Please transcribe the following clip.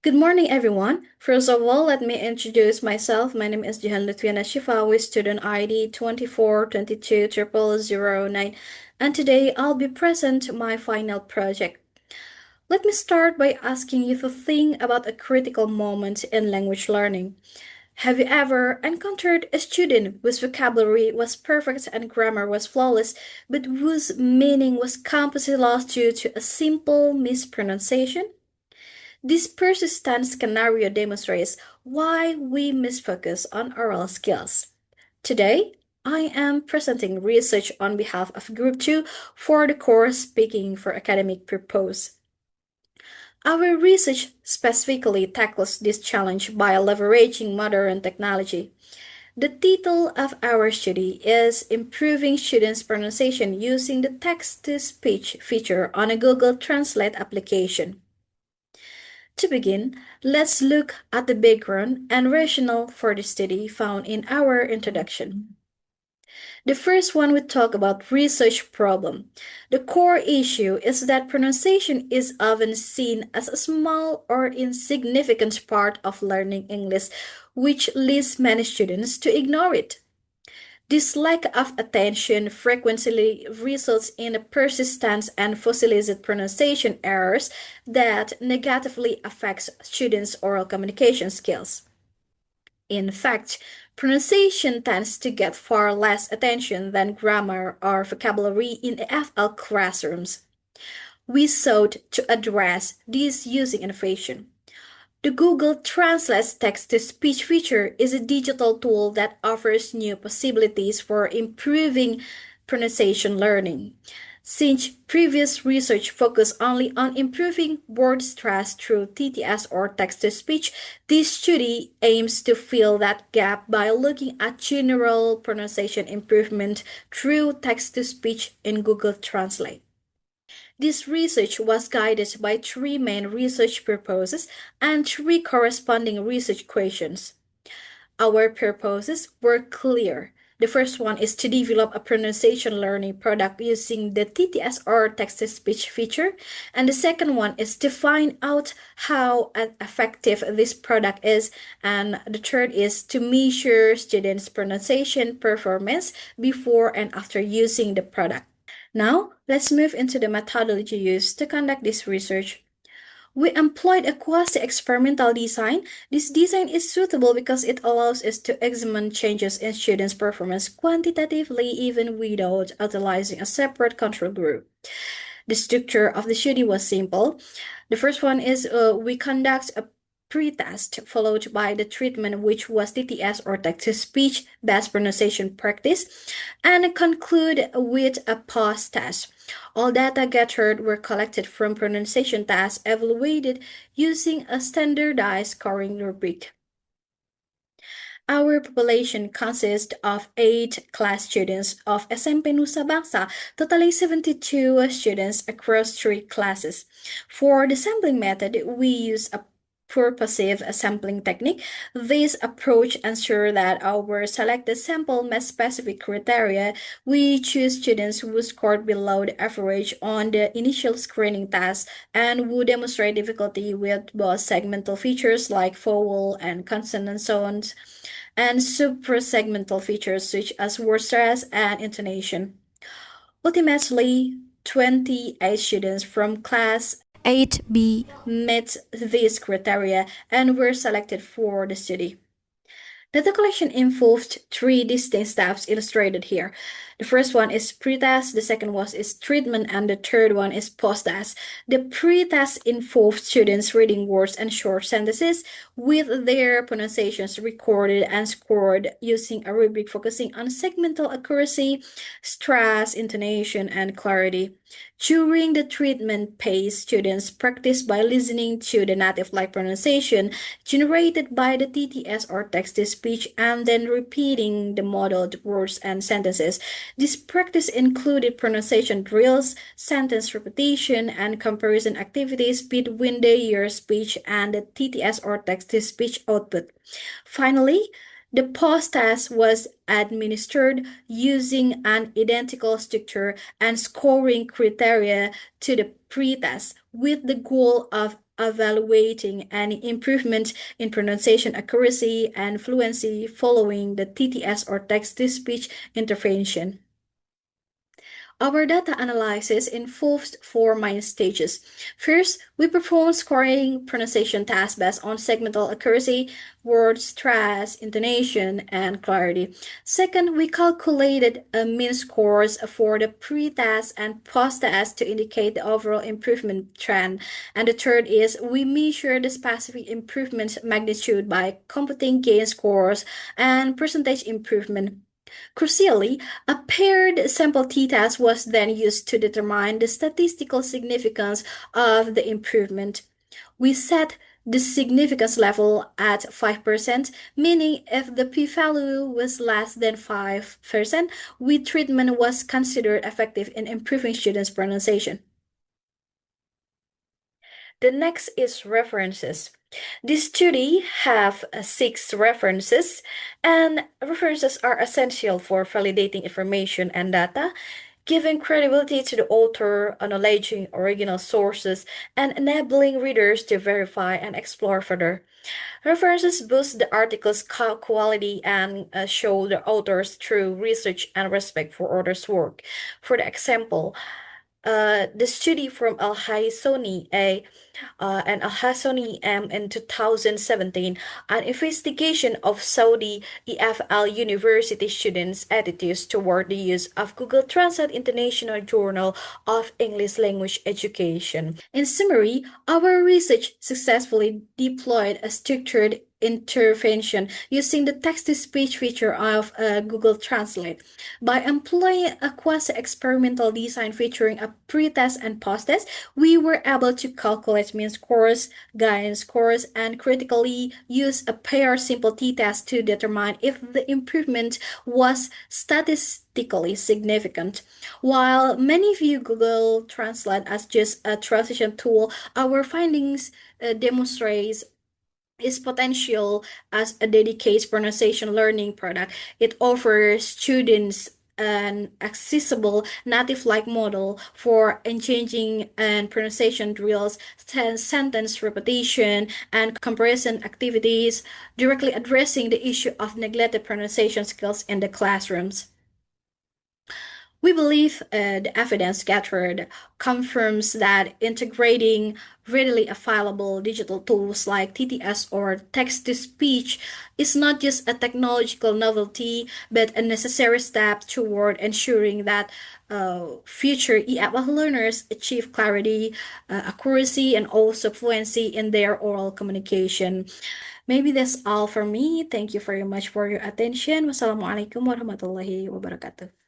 Good morning, everyone. First of all, let me introduce myself. My name is Luthfiyyana Syifa with student ID 24220009, and today I'll be present my final project. Let me start by asking you to think about a critical moment in language learning. Have you ever encountered a student whose vocabulary was perfect and grammar was flawless, but whose meaning was completely lost due to a simple mispronunciation? This persistent scenario demonstrates why we misfocus on oral skills. Today, I am presenting research on behalf of Group 2 for the course Speaking for Academic Purpose. Our research specifically tackles this challenge by leveraging modern technology. The title of our study is Improving Students' Pronunciation Using the Text-to-Speech feature on a Google Translate application. To begin, let's look at the background and rationale for the study found in our introduction. The first one we talk about research problem. The core issue is that pronunciation is often seen as a small or insignificant part of learning English, which leads many students to ignore it. This lack of attention frequently results in persistent and fossilized pronunciation errors that negatively affects students' oral communication skills. In fact, pronunciation tends to get far less attention than grammar or vocabulary in FL classrooms. We sought to address this using innovation. The Google Translate text-to-speech feature is a digital tool that offers new possibilities for improving pronunciation learning. Since previous research focused only on improving word stress through TTS or text-to-speech, this study aims to fill that gap by looking at general pronunciation improvement through text-to-speech in Google Translate. This research was guided by three main research purposes and three corresponding research questions. Our purposes were clear. The first one is to develop a pronunciation learning product using the TTS or text-to-speech feature. And the second one is to find out how effective this product is. And the third is to measure students' pronunciation performance before and after using the product. Now, let's move into the methodology used to conduct this research. We employed a quasi-experimental design. This design is suitable because it allows us to examine changes in students' performance quantitatively even without utilizing a separate control group. The structure of the study was simple. The first one is we conduct a pre-test followed by the treatment, which was TTS or text-to-speech based pronunciation practice, and conclude with a post-test. All data gathered were collected from pronunciation tests evaluated using a standardized scoring rubric. Our population consists of 8 class students of SMP Nusa Bangsa, totaling 72 students across 3 classes. For the sampling method, we use a purposive sampling technique. This approach ensures that our selected sample met specific criteria. We choose students who scored below the average on the initial screening test and who demonstrate difficulty with both segmental features like vowel and consonant sounds and suprasegmental features such as word stress and intonation. Ultimately, 28 students from class 8B met these criteria and were selected for the study. Data collection involved 3 distinct steps illustrated here. The first one is pre-test, the second one is treatment, and the third one is post-test. The pre-test involved students reading words and short sentences with their pronunciations recorded and scored using a rubric focusing on segmental accuracy, stress, intonation, and clarity. During the treatment phase, students practice by listening to the native-like pronunciation generated by the TTS or text-to-speech and then repeating the modeled words and sentences. This practice included pronunciation drills, sentence repetition, and comparison activities between their speech and the TTS or text-to-speech output. Finally, the post-test was administered using an identical structure and scoring criteria to the pre-test with the goal of evaluating any improvement in pronunciation accuracy and fluency following the TTS or text-to-speech intervention. Our data analysis involves four main stages. First, we perform scoring pronunciation tasks based on segmental accuracy, word stress, intonation, and clarity. Second, we calculated a mean scores for the pre-test and post-test to indicate the overall improvement trend. And the third is we measure the specific improvement magnitude by computing gain scores and percentage improvement. Crucially, a paired sample t-test was then used to determine the statistical significance of the improvement. We set the significance level at 5%, meaning if the p-value was less than 5%, treatment was considered effective in improving students' pronunciation. The next is references. This study have six references, and references are essential for validating information and data, giving credibility to the author, acknowledging original sources, and enabling readers to verify and explore further. References boost the article's quality and show the author's true research and respect for others' work. For the example, the study from Al-Haisoni and Al-Hassani in 2017, an investigation of Saudi EFL University students' attitudes toward the use of Google Translate International Journal of English Language Education. In summary, our research successfully deployed a structured intervention using the text-to-speech feature of Google Translate. By employing a quasi-experimental design featuring a pre-test and post-test, we were able to calculate mean scores, guidance scores, and critically use a pair simple t-test to determine if the improvement was statistically significant. While many view Google Translate as just a translation tool, our findings demonstrate its potential as a dedicated pronunciation learning product. It offers students an accessible native-like model for engaging and pronunciation drills, sentence repetition, and comparison activities, directly addressing the issue of neglected pronunciation skills in the classrooms. We believe the evidence gathered confirms that integrating readily available digital tools like TTS or text to speech is not just a technological novelty, but a necessary step toward ensuring that future EFL learners achieve clarity, accuracy, and also fluency in their oral communication. Maybe that's all for me. Thank you very much for your attention. Wassalamualaikum warahmatullahi wabarakatuh.